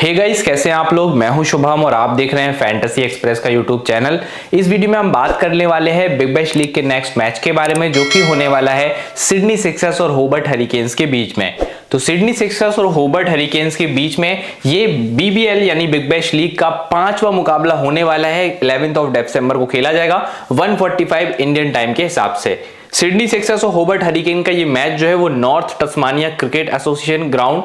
Hey guys, कैसे हैं आप लोग। मैं हूं शुभम और आप देख रहे हैं फैंटेसी एक्सप्रेस का यूट्यूब चैनल। इस वीडियो में हम बात करने वाले हैं बिग बैश लीग के नेक्स्ट मैच के बारे में, जो कि होने वाला है सिडनी सिक्सर्स और होबर्ट हरिकेन्स के बीच में। तो सिडनी सिक्सर्स और होबर्ट हरिकेन्स के बीच में ये बीबीएल यानी बिग बैश लीग का 5वां मुकाबला होने वाला है। 11 दिसंबर को खेला जाएगा 1:45 इंडियन टाइम के हिसाब से। सिडनी सिक्सर्स और होबर्ट हरिकेन का ये मैच जो है वो North Tasmania Cricket Association Ground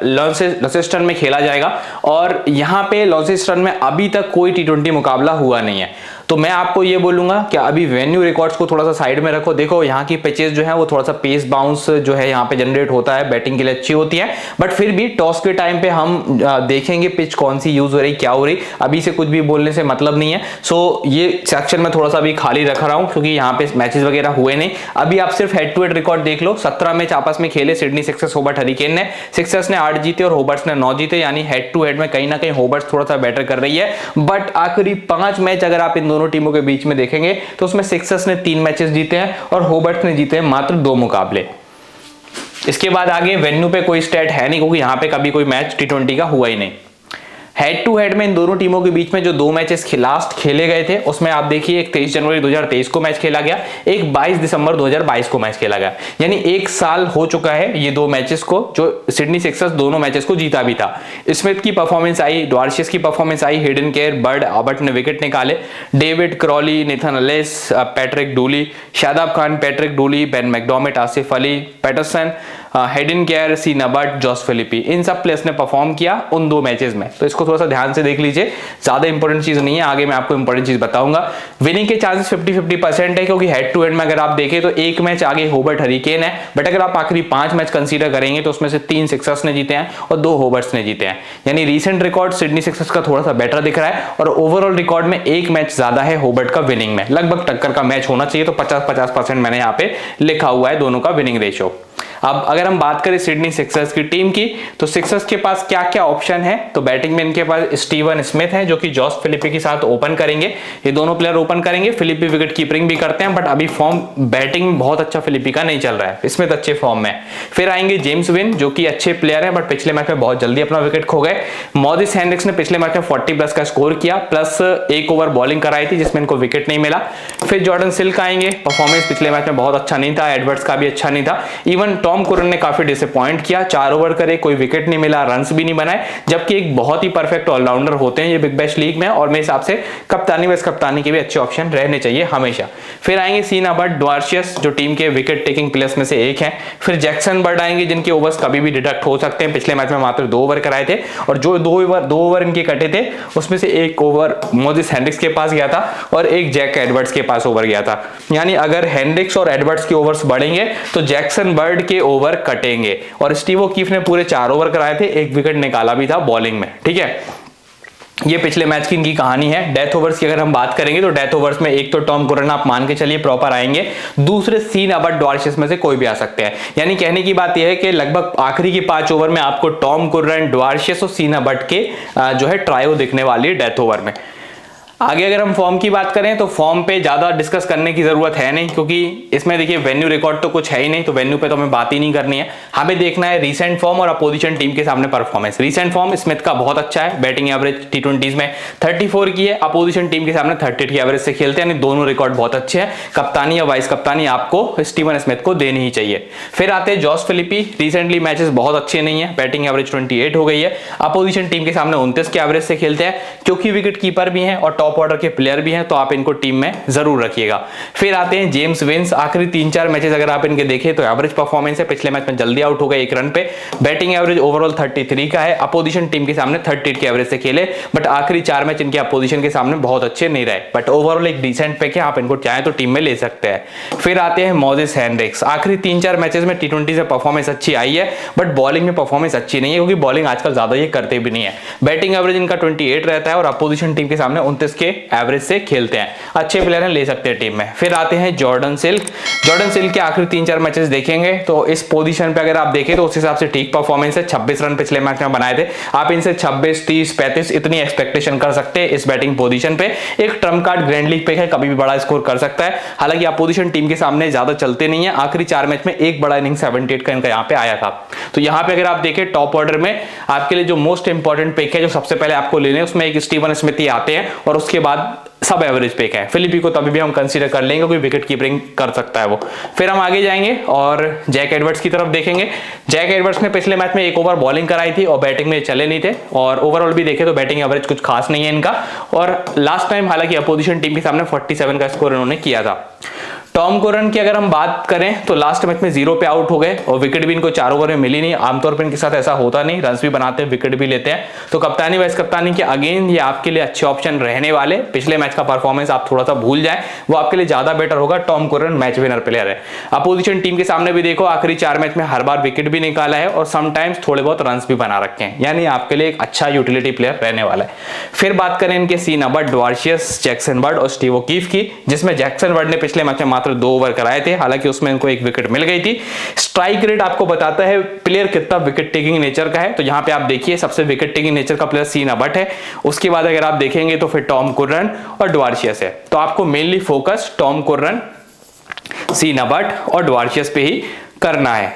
Launceston में खेला जाएगा। और यहाँ पे लॉन्सेस्टन में अभी तक कोई टी20 मुकाबला हुआ नहीं है। तो मैं आपको ये बोलूंगा कि अभी वेन्यू रिकॉर्ड्स को थोड़ा सा साइड में रखो। देखो यहाँ की पिचेस जो है वो थोड़ा सा पेस बाउंस जो है यहाँ पे जनरेट होता है, बैटिंग के लिए अच्छी होती है। बट फिर भी टॉस के टाइम पे हम देखेंगे पिच कौन सी यूज हो रही, क्या हो रही। अभी से कुछ भी बोलने से मतलब नहीं है। सो ये सेक्शन में थोड़ा सा अभी खाली रख रहा हूँ क्योंकि यहाँ पे मैचेस वगैरह हुए नहीं। अभी आप सिर्फ हेड टू हेड रिकॉर्ड देख लो। 17 मैच आपस में खेले सिडनी सिक्सर्स होबर्ट हरिकेन ने। सिक्सर्स ने 8 जीते और होबर्ट्स ने 9 जीते, यानी हेड टू हेड में कहीं ना कहीं होबर्ट्स थोड़ा सा बेटर कर रही है। बट आखिरी 5 मैच अगर आप इन दोनों टीमों के बीच में देखेंगे तो उसमें सिक्सर्स ने 3 मैचेस जीते हैं और होबर्ट्स ने जीते हैं मात्र 2 मुकाबले। इसके बाद आगे वेन्यू पे कोई स्टैट है नहीं क्योंकि यहां पे कभी कोई मैच टी20 का हुआ ही नहीं। हेड टू हेड में इन दोनों टीमों के बीच में जो 2 मैचेस लास्ट खेले गए थे उसमें आप देखिए एक 23 जनवरी 2023 को मैच खेला गया, एक 22 दिसंबर 2022 को मैच खेला गया। यानी 1 साल हो चुका है ये 2 मैचेस को, जो सिडनी सिक्सर्स दोनों मैचेस को जीता भी था। स्मिथ की परफॉर्मेंस आई, ड्वार्शियस की परफॉर्मेंस आई, हेडन केयर, बर्ड आबर्ट ने विकेट निकाले। David Crawley, Nathan Ellis, Patrick Dooley, Shadab Khan, Patrick Dooley, Ben McDermott, Asif Ali, Patterson, Hayden Kerr, Sean Abbott, Josh Philippe, इन सब प्लेयर्स ने परफॉर्म किया उन 2 मैचेस में। तो इसको थोड़ा सा ध्यान से देख लीजिए, ज्यादा इंपॉर्टेंट चीज नहीं है, आगे मैं आपको इंपॉर्टेंट चीज बताऊंगा। विनिंग के चांसेस 50-50% है क्योंकि हेड टू हेड में अगर आप देखें तो एक मैच आगे होबर्ट हरिकेन है। बट अगर आप आखिरी 5 मैच कंसीडर करेंगे तो उसमें से 3 सिक्सर्स ने जीते हैं और 2 होबर्ट्स ने जीते हैं। यानी रीसेंट रिकॉर्ड सिडनी सिक्सर्स का थोड़ा सा बेटर दिख रहा है और ओवरऑल रिकॉर्ड में एक मैच ज्यादा है होबर्ट का विनिंग में। लगभग टक्कर का मैच होना चाहिए, तो 50-50% मैंने यहाँ पे लिखा हुआ है दोनों का विनिंग रेशियो। अब अगर हम बात करें सिडनी सिक्सर्स की टीम की, तो सिक्सर्स के पास क्या क्या ऑप्शन है। तो बैटिंग में इनके पास स्टीवन स्मिथ है जो कि जॉस फिलिपी के साथ ओपन करेंगे। ये दोनों प्लेयर ओपन करेंगे। फिलिपी विकेट कीपिंग भी करते हैं, बट अभी फॉर्म बैटिंग में बहुत अच्छा फिलिपी का नहीं चल रहा है। स्मिथ अच्छे फॉर्म में। फिर आएंगे जेम्स विन जो कि अच्छे प्लेयर है बट पिछले मैच में बहुत जल्दी अपना विकेट खो गए। मॉरिस हेनरिक्स ने पिछले मैच में 40+ का स्कोर किया, प्लस 1 ओवर बॉलिंग कराई थी जिसमें इनको विकेट नहीं मिला। फिर जॉर्डन सिल्क आएंगे। परफॉर्मेंस पिछले मैच में बहुत अच्छा नहीं था, एडवर्ड्स का भी अच्छा नहीं था। इवन टॉम कुरन ने काफी डिसअपॉइंट किया, 4 ओवर करे, कोई विकेट नहीं मिला, रन्स भी नहीं बनाए, जबकि एक बहुत ही परफेक्ट ऑलराउंडर होते हैं ये बिग बैश लीग में। और मेरे हिसाब से कप्तानी वाइस कप्तानी के भी अच्छे ऑप्शन रहने चाहिए हमेशा। फिर आएंगे सीन अबर्ट, ड्वार्शियस जो टीम के विकेट टेकिंग प्लेयर्स में से एक हैं। फिर जैक्सन बर्ड आएंगे जिनके ओवर्स कभी भी डिडक्ट हो सकते हैं। पिछले मैच में मात्र 2 ओवर कराए थे और जो 2 ओवर इनके कटे थे उसमें से 1 ओवर मॉरिस हेनरिक्स के पास गया था और एक जैक एडवर्ड्स के पास ओवर गया था। यानी अगर हेनरिक्स और एडवर्ड्स के ओवर्स बढ़ेंगे तो जैक्सन बर्ड के ओवर कटेंगे। और स्टीव ओकीफ ने पूरे 4 ओवर कराए थे, 1 विकेट निकाला भी था बॉलिंग में। ठीक है, ये पिछले मैच की इनकी कहानी है। डेथ ओवर्स की अगर हम बात करेंगे तो डेथ ओवर्स में एक तो टॉम कुरन आप मान के चलिए प्रॉपर आएंगे, दूसरे सीन अबर्ट ड्वार्शियस में से कोई भी आ सकते हैं। यानी कहने की बात यह है कि लगभग आखिरी की 5 ओवर में आपको टॉम कुरन, ड्वार्शियस और सीन अबर्ट के जो है ट्रायो दिखने वाली है डेथ ओवर में। आगे अगर हम फॉर्म की बात करें तो फॉर्म पे ज्यादा डिस्कस करने की जरूरत है नहीं क्योंकि इसमें देखिए वेन्यू रिकॉर्ड तो कुछ है ही नहीं, तो वेन्यू पे तो हमें बात ही नहीं करनी है। हमें देखना है रीसेंट फॉर्म और अपोजिशन टीम के सामने परफॉर्मेंस। रीसेंट फॉर्म स्मिथ का बहुत अच्छा है, बैटिंग एवरेज टी20 में 34 की है, अपोजिशन टीम के सामने 30 की एवरेज से खेलते हैं, यानी दोनों रिकॉर्ड बहुत अच्छे हैं। कप्तानी या वाइस कप्तानी आपको स्टीवन स्मिथ को देनी ही चाहिए। फिर आते हैं जॉस फिलिपी, रिसेंटली मैचेस बहुत अच्छे नहीं है, बैटिंग एवरेज 28 हो गई है, अपोजिशन टीम के सामने 29 के एवरेज से खेलते हैं। क्योंकि विकेट कीपर भी हैं और टॉप ऑर्डर के प्लेयर भी हैं तो आप इनको टीम में जरूर रखिएगा। फिर आते हैं जेम्स विंस, आखिरी 3-4 मैचेस अगर आप इनके देखें तो एवरेज परफॉर्मेंस है। पिछले मैच में जल्दी आउट हो गए 1 रन पे, बैटिंग एवरेज ओवरऑल 33 का है, अपोजिशन टीम के सामने 38 के एवरेज से खेले, बट आखिरी 4 मैच इनके अपोजिशन के सामने बहुत अच्छे नहीं रहे, बट ओवरऑल एक डिसेंट पे आप इनको चाहें तो टीम में ले सकते हैं। फिर आते हैं मॉरिस हेनरिक्स, आखिरी 3-4 मैचेस में टी20 से परफॉर्मेंस अच्छी आई है बट बॉलिंग में परफॉर्मेंस अच्छी नहीं है क्योंकि बॉलिंग आजकल ज्यादा ये करते भी नहीं है। बैटिंग एवरेज इनका 28 रहता है और अपोजिशन टीम के सामने 29 के एवरेज से खेलते हैं, अच्छे प्लेयर हैं, ले सकते हैं टीम में। फिर आते हैं जॉर्डन सिल्क। जॉर्डन सिल्क के आखिरी 3-4 मैचेस देखेंगे तो इस पोजीशन पे अगर आप देखें तो उस हिसाब से ठीक परफॉर्मेंस है। 26 रन पिछले मैच में बनाए थे, आप इनसे 26, 30, 35 इतनी एक्सपेक्टेशन कर सकते हैं इस बैटिंग पोजीशन पे। एक ट्रम्प कार्ड ग्रैंड लीग पे है, कभी भी बड़ा स्कोर कर सकता है। हालांकि अपोजिशन टीम के सामने ज्यादा चलते नहीं है, आखिरी 4 मैच में एक बड़ा इनिंग 78 का इनका यहाँ पे आया था। तो यहाँ पे अगर आप देखें टॉप ऑर्डर में आपके लिए जो मोस्ट इंपॉर्टेंट पिक है, जो सबसे पहले आपको लेने, उसमें एक स्टीवन स्मिथ आते हैं और उसके बाद सब एवरेज पिक है। फिलिपी को तभी भी हम कंसीडर कर लेंगे, कोई विकेट कीपिंग कर सकता है वो। फिर हम आगे जाएंगे और जैक एडवर्ड्स की तरफ देखेंगे। जैक एडवर्ड्स ने पिछले मैच में 1 ओवर बॉलिंग कराई थी और बैटिंग में चले नहीं थे, और ओवरऑल भी देखे तो बैटिंग एवरेज कुछ खास नहीं है इनका। और लास्ट टाइम हालांकि अपोजिशन टीम के सामने 47 का स्कोर इन्होंने किया था। टॉम कॉरन की अगर हम बात करें तो लास्ट मैच में 0 पे आउट हो गए और विकेट भी इनको 4 ओवर में मिली नहीं। आमतौर पर इनके साथ ऐसा होता नहीं, रन्स भी बनाते हैं, विकेट भी लेते हैं। तो कप्तानी वाइस कप्तानी के अगेन ये आपके लिए अच्छे ऑप्शन रहने वाले। पिछले मैच का परफॉर्मेंस आप थोड़ा सा भूल जाए, वो आपके लिए ज्यादा बेटर होगा। टॉम कॉरन मैच विनर प्लेयर है। अपोजिशन टीम के सामने भी देखो आखिरी 4 मैच में हर बार विकेट भी निकाला है और समटाइम्स थोड़े बहुत रन्स भी बना रखे हैं, यानी आपके लिए एक अच्छा यूटिलिटी प्लेयर रहने वाला है। फिर बात करें इनके सीन अबर्ट, ड्वार्शियस, जैक्सन बर्ड और स्टीव ओकीफ की, जिसमें जैक्सन बर्ड ने पिछले मैच में मात्र 2 ओवर कराए थे, हालांकि उसमें इनको 1 विकेट मिल गई थी। स्ट्राइक रेट आपको बताता है प्लेयर कितना विकेट टेकिंग नेचर का है। तो यहां पे आप देखिए सबसे विकेट टेकिंग नेचर का प्लेयर सीन अबर्ट है। उसके बाद अगर आप देखेंगे तो फिर टॉम कॉरन और ड्वार्शियस है। तो आपको मेनली फोकस टॉम कॉरन, सीन अबर्ट और ड्वार्शियस पे ही करना है।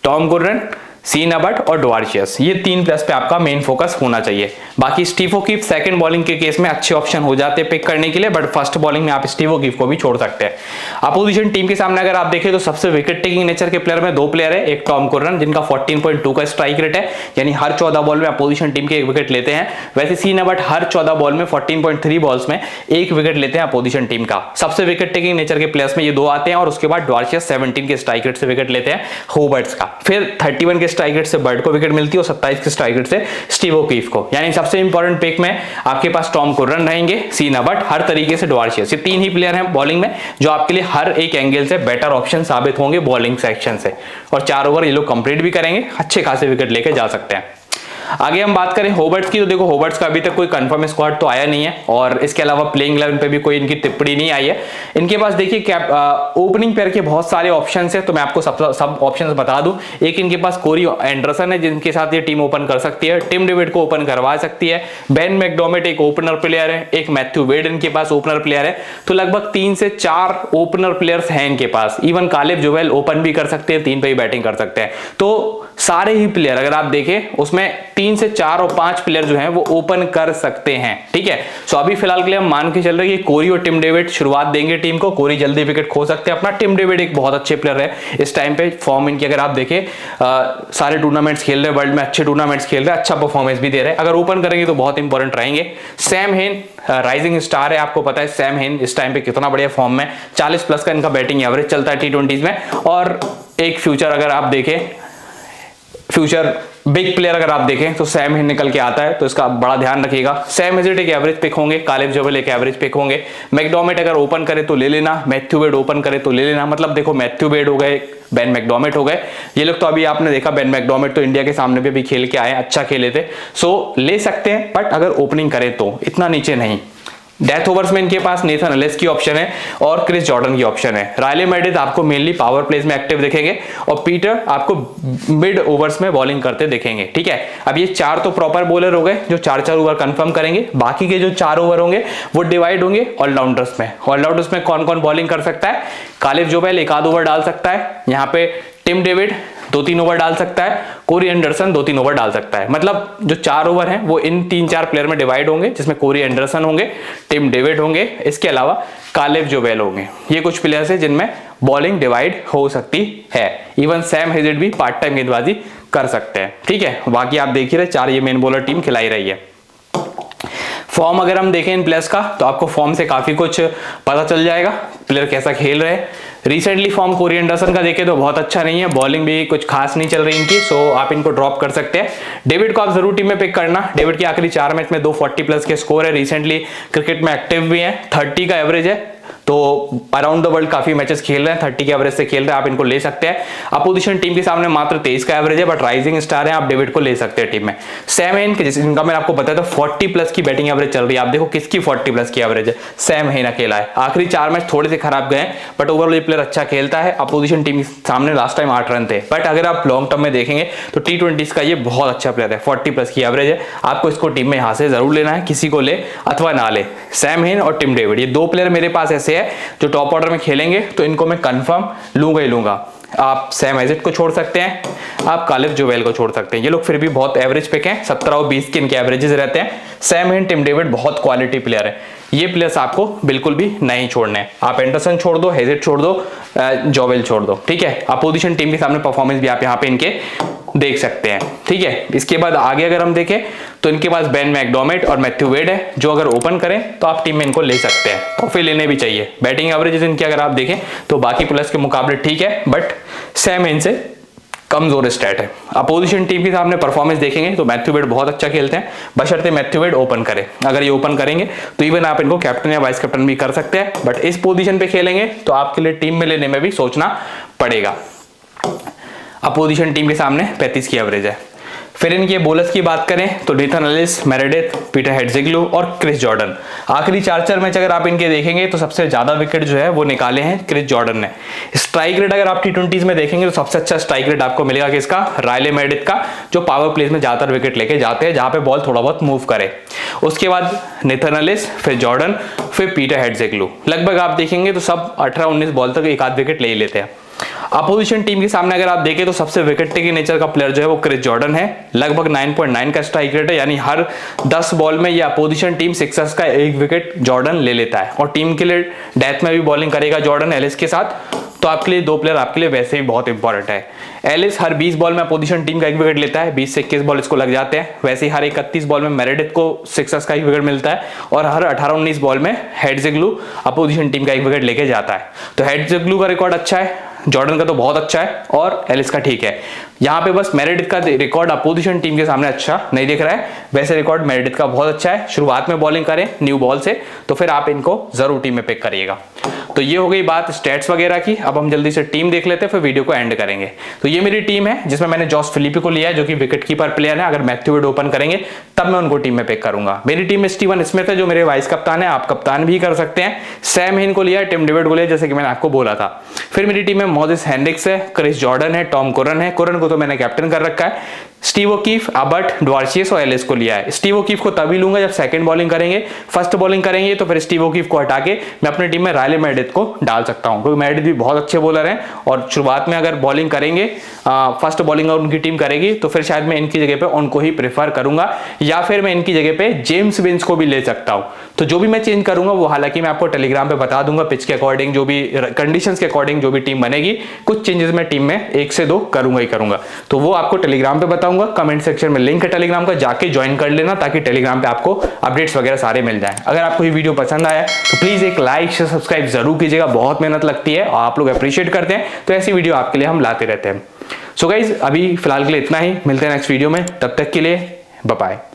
टॉम कॉरन, सीन अबर्ट और ड्वार्शियस, ये 3 प्लस पे आपका मेन फोकस होना चाहिए। बाकी स्टीव ओकीफ सेकंड बॉलिंग के केस में अच्छे ऑप्शन हो जाते हैं पिक करने के लिए, बट फर्स्ट बॉलिंग में आप स्टीव ओकीफ को भी छोड़ सकते हैं। अपोजिशन टीम के सामने अगर आप देखें तो सबसे विकेट टेकिंग नेचर के प्लेयर में 2 प्लेयर है। एक टॉम कॉरन जिनका 14.2 का स्ट्राइक रेट है, यानी हर 14 बॉल में अपोजिशन टीम के 1 विकेट लेते हैं। वैसे सीन अबर्ट हर 14 बॉल में 14.3 बॉल्स में 1 विकेट लेते हैं अपोजिशन टीम का। सबसे विकेट टेकिंग नेचर के प्लेयर्स में ये 2 आते हैं, और उसके बाद ड्वार्शियस 17 के स्ट्राइक रेट से विकेट लेते हैं होबर्ट्स का। फिर 31 के स्ट्राइक रेट से बर्ड को विकेट मिलती है और 27 के स्ट्राइक रेट से स्टीव ओकीफ को। यानी सबसे इंपॉर्टेंट पिक में आपके पास टॉम कॉरन रहेंगे, सीन अबर्ट, हर तरीके से ड्वार्शियस। ये 3 ही प्लेयर हैं बॉलिंग में जो आपके लिए हर एक एंगल से बेटर ऑप्शन साबित होंगे बॉलिंग सेक्शन से, और 4 ओवर ये लोग कंप्लीट भी करेंगे, अच्छे खासे विकेट लेके जा सकते हैं। आगे हम बात करें होबर्ट्स की, तो देखो होबर्ट्स का अभी तक कोई कंफर्म स्क्वाड तो आया नहीं है, और इसके अलावा प्लेइंग 11 पे भी कोई इनकी टिप्पणी नहीं आई है। इनके पास देखिए ओपनिंग पेयर के बहुत सारे ऑप्शंस है, तो मैं आपको सब ऑप्शंस बता दूं। एक इनके पास कोरी एंडरसन है जिनके साथ ये टीम ओपन कर सकती है, टिम डेविड को ओपन करवा सकती है। बेन मैकडॉर्मिट एक ओपनर प्लेयर है, एक मैथ्यू वेड इनके पास ओपनर प्लेयर है। तो लगभग 3 से 4 ओपनर प्लेयर्स हैं इनके पास। इवन कालेब जोवेल ओपन भी कर सकते हैं, 3 पे ही बैटिंग कर सकते हैं। तो सारे ही प्लेयर अगर आप देखें उसमें 3 से 4 और 5 प्लेयर जो हैं वो ओपन कर सकते हैं, ठीक है। सो अभी फिलहाल के लिए हम मान के चल रहे हैं कि कोरी और टिम डेविड शुरुआत देंगे टीम को। कोरी जल्दी विकेट खो सकते हैं अपना, टिम डेविड एक बहुत अच्छे प्लेयर है इस टाइम पे। फॉर्म इनकी अगर आप देखें सारे टूर्नामेंट्स खेल रहे हैं, वर्ल्ड में अच्छे टूर्नामेंट्स खेल रहे हैं, अच्छा परफॉर्मेंस भी दे रहे हैं। अगर ओपन करेंगे तो बहुत इंपॉर्टेंट रहेंगे। सैम हेन राइजिंग स्टार है, आपको पता है सैम हेन इस टाइम पे कितना बढ़िया फॉर्म में, 40 प्लस का इनका बैटिंग एवरेज चलता है T20s में। और एक फ्यूचर अगर आप देखें, फ्यूचर बिग प्लेयर अगर आप देखें तो सैम हिन निकल के आता है, तो इसका बड़ा ध्यान रखिएगा। सैम हेजर्ट एक एवरेज पिक होंगे, कालेब जोवेल एक एवरेज पिक होंगे। मैकडॉर्मिट अगर ओपन करे तो ले लेना, मैथ्यू वेड ओपन करे तो ले लेना। मतलब देखो मैथ्यू वेड हो गए, बेन मैकडॉर्मिट हो गए, ये लोग तो अभी आपने देखा बेन मैकडॉर्मिट तो इंडिया के सामने भी अभी खेल के आए, अच्छा खेले थे। सो ले सकते हैं, बट अगर ओपनिंग करे तो इतना नीचे नहीं। डेथ ओवर्स में इनके पास नेथन एलिस की ऑप्शन है और क्रिस जॉर्डन की ऑप्शन है। रायले मेडिथ आपको मेनली पावर प्लेस में एक्टिव दिखेंगे और पीटर आपको मिड ओवर्स में बॉलिंग करते दिखेंगे, ठीक है। अब ये 4 तो प्रॉपर बॉलर हो गए जो 4-4 ओवर कंफर्म करेंगे। बाकी के जो 4 ओवर होंगे वो डिवाइड होंगे ऑलराउंडर्स में। ऑलराउंडर्स में कौन कौन बॉलिंग कर सकता है? कालेब जोवेल 1 आध ओवर डाल सकता है, यहाँ पे टिम डेविड 2-3 ओवर डाल सकता है, कोरी एंडरसन 2-3 ओवर डाल सकता है। मतलब जो 4 ओवर हैं वो इन 3-4 प्लेयर में डिवाइड होंगे, जिसमें कोरी एंडरसन होंगे, टिम डेविड होंगे, इसके अलावा कालेब जोवेल होंगे। ये कुछ प्लेयर्स हैं जिनमें बॉलिंग डिवाइड हो सकती है। इवन सैम हेजर्ट भी पार्ट टाइम गेंदबाजी कर सकते हैं, ठीक है। बाकी आप देख ही रहे 4 ये मेन बॉलर टीम खिलाई रही है। फॉर्म अगर हम देखें इन प्लेयर्स का तो आपको फॉर्म से काफी कुछ पता चल जाएगा, प्लेयर कैसा खेल रहे हैं। रिसेंटली फॉर्म कोरी एंडरसन का देखें तो बहुत अच्छा नहीं है, बॉलिंग भी कुछ खास नहीं चल रही इनकी, सो आप इनको ड्रॉप कर सकते हैं। डेविड को आप जरूर टीम में पिक करना। डेविड के आखिरी 4 मैच में 240 प्लस के स्कोर है, रिसेंटली क्रिकेट में एक्टिव भी है, 30 का एवरेज है, तो अराउंड द वर्ल्ड काफी मैचेस खेल रहे हैं, 30 के एवरेज से खेल रहे हैं, आप इनको ले सकते हैं। अपोजिशन टीम के सामने मात्र 23 का एवरेज है, बट राइजिंग स्टार है, आप डेविड को ले सकते हैं टीम में। सैम हेन जिनका मैंने आपको बताया था 40 प्लस की बैटिंग एवरेज चल रही है, आप देखो किसकी 40 प्लस की एवरेज है, सैम हेन अकेला है। आखिरी 4 मैच थोड़े से खराब गए, बट ओवरऑल ये प्लेयर अच्छा खेलता है। अपोजिशन टीम के सामने लास्ट टाइम 8 रन थे, बट अगर आप लॉन्ग टर्म में देखेंगे तो T20 का ये बहुत अच्छा प्लेयर है, 40 प्लस की एवरेज है। आपको इसको टीम में यहां से जरूर लेना है, किसी को ले अथवा ना ले। सैम हेन और टिम डेविड, ये 2 प्लेयर मेरे पास ऐसे है जो टॉप ऑर्डर में खेलेंगे, तो इनको मैं कंफर्म लूंगा ही लूंगा। आप सैम एजेट को छोड़ सकते हैं, आप कालिफ जोवेल को छोड़ सकते हैं, ये लोग फिर भी बहुत एवरेज पिक हैं, 17 और 20 के इनके एवरेजेस रहते हैं। सैम हेन, टिम डेविड बहुत क्वालिटी प्लेयर है, ये प्लेयर्स आपको बिल्कुल भी नहीं छोड़ने हैं। आप एंडरसन छोड़ दो, हेजेट छोड़ दो, जोवेल छोड़ दो, ठीक है। अपोजिशन टीम के सामने परफॉर्मेंस भी आप यहाँ पे इनके देख सकते हैं, ठीक है। इसके बाद आगे अगर हम देखें तो इनके पास बेन मैकडॉर्मेट और मैथ्यू वेड है, जो अगर ओपन करें तो आप टीम में इनको ले सकते हैं, और फिर लेने भी चाहिए। बैटिंग एवरेजेस इनके अगर आप देखें तो बाकी प्लेयर्स के मुकाबले ठीक है, बट सैम हेन से कमजोर स्टैट है। अपोजिशन टीम के सामने परफॉर्मेंस देखेंगे तो मैथ्यू वेड बहुत अच्छा खेलते हैं, बशर्ते मैथ्यू वेड ओपन करें। अगर ये ओपन करेंगे तो इवन आप इनको कैप्टन या वाइस कैप्टन भी कर सकते हैं, बट इस पोजीशन पे खेलेंगे तो आपके लिए टीम में लेने में भी सोचना पड़ेगा। अपोजिशन टीम के सामने 35 की एवरेज है। फिर इनके बोलर्स की बात करें तो नेथन एलिस, मेरेडिथ, पीटर हेडजिग्लू और क्रिस जॉर्डन। आखिरी 4 मैच अगर आप इनके देखेंगे तो सबसे ज्यादा विकेट जो है वो निकाले हैं क्रिस जॉर्डन ने। स्ट्राइक रेट अगर आप T20 में देखेंगे तो सबसे अच्छा स्ट्राइक रेट आपको मिलेगा किसका, रायले मेरेडिथ का, जो पावर प्लेस में ज्यादातर विकेट लेके जाते हैं, जहां पे बॉल थोड़ा बहुत मूव करे। उसके बाद नेथन एलिस, फिर जॉर्डन, फिर पीटर हेडजिग्लू। लगभग आप देखेंगे तो सब 18-19 बॉल तक एक आध विकेट ले ही लेते हैं। अपोजिशन टीम के सामने अगर आप देखें तो सबसे विकेट टेकिंग नेचर का प्लेयर जो है वो क्रिस जॉर्डन है, लगभग 9.9 का स्ट्राइक रेट है, यानी हर 10 बॉल में ये अपोजिशन टीम सिक्सर्स का 1 विकेट जॉर्डन ले लेता है। और टीम के लिए डेथ में भी बॉलिंग करेगा जॉर्डन एलिस के साथ, तो आपके लिए 2 प्लेयर आपके लिए वैसे ही बहुत इंपॉर्टेंट है। एलिस हर 20 बॉल में अपोजिशन टीम का 1 विकेट लेता है, 20 से 21 बॉल इसको लग जाते हैं। वैसे ही हर 31 बॉल में मेरेडिथ को सिक्सर्स का 1 विकेट मिलता है, और हर 18-19 बॉल में हेडजिग्लू अपोजिशन टीम का 1 विकेट लेके जाता है। तो हेडजिग्लू का रिकॉर्ड अच्छा है, जॉर्डन का तो बहुत अच्छा है, और एलिस का ठीक है। यहाँ पे बस मेरेडिथ का रिकॉर्ड अपोजिशन टीम के सामने अच्छा नहीं दिख रहा है, वैसे रिकॉर्ड मेरेडिथ का बहुत अच्छा है। शुरुआत में बॉलिंग करें न्यू बॉल से तो फिर आप इनको जरूर टीम में पिक करिएगा। तो ये हो गई बात स्टैट्स वगैरह की। अब हम जल्दी से टीम देख लेते हैं, फिर वीडियो को एंड करेंगे। तो ये मेरी टीम है जिसमें मैंने जॉस फिलिपी को लिया है, जो कि विकेट कीपर प्लेयर है। अगर मैथ्यू वेड ओपन करेंगे तब मैं उनको टीम में पिक करूंगा। मेरी टीम में स्टीवन स्मिथ है जो मेरे वाइस कप्तान है, आप कप्तान भी कर सकते हैं। सैम हेन को लिया, टिम डेविड को लिया, जैसे कि मैंने आपको बोला था। फिर मेरी टीम में मोजेस हेनरिक्स है, क्रिस जॉर्डन है, टॉम कुरन है, कुरन को तो मैंने कैप्टन कर रखा है। स्टीव ओकीफ, अबर्ट, ड्वार्शियस और एलिस को लिया है। स्टीव ओकीफ को तभी लूंगा जब सेकंड बॉलिंग करेंगे, फर्स्ट बॉलिंग करेंगे तो फिर स्टीव ओकीफ को हटा के मैं अपनी टीम में रायले मेरेडिथ को डाल सकता हूं, क्योंकि मेरेडिथ भी बहुत अच्छे बॉलर हैं, और शुरुआत में अगर बॉलिंग करेंगे, फर्स्ट बॉलिंग और उनकी टीम करेगी तो फिर शायद मैं इनकी जगह पे उनको ही प्रेफर करूंगा, या फिर मैं इनकी जगह पे जेम्स विंस को भी ले सकता हूं। तो जो भी मैं चेंज करूंगा वो हालांकि मैं आपको टेलीग्राम पे बता दूंगा, पिच के अकॉर्डिंग, जो भी कंडीशंस के अकॉर्डिंग जो भी टीम बनेगी, कुछ चेंजेस मैं टीम में 1 से 2 करूंगा ही करूंगा। तो वो आपको टेलीग्राम पे बताऊंगा, कमेंट सेक्शन में लिंक है टेलीग्राम का, जाके ज्वाइन कर लेना, ताकि टेलीग्राम पे आपको अपडेट्स वगैरह सारे मिल जाएं। अगर आपको ये वीडियो पसंद आया तो प्लीज एक लाइक शेयर सब्सक्राइब जरूर कीजिएगा, बहुत मेहनत लगती है और आप लोग अप्रिशिएट करते हैं, तो ऐसी वीडियो आपके लिए हम लाते रहते हैं। सो गाइज, अभी फिलहाल के लिए इतना ही, मिलते हैं नेक्स्ट वीडियो में, तब तक के लिए बाय बाय।